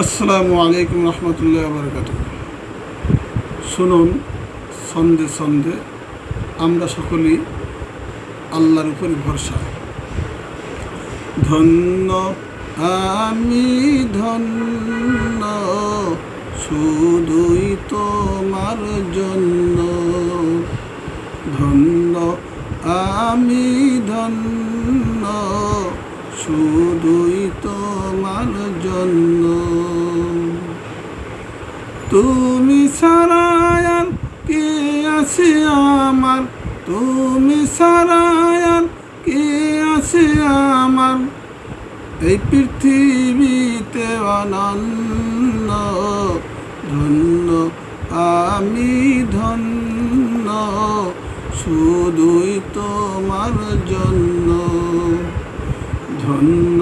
আসসালামু আলাইকুম রহমতুল্লাহ বারকাতুহ। শুনুন, ছন্দে ছন্দে আমরা সকলেই আল্লাহর উপরে ভরসা। ধন্য আমি ধন্য, শুধুই তোমার জন্য। ধন্য আমি ধন্য, শুধুই তোমার জন্য। তুমি ছাড়া আর কে আছে আমার, তুমি ছাড়া আর কে আছে আমার, এই পৃথিবীতে অনন্য। ধন্য আমি ধন্য, শুধুই তোমার জন্য। ধন্য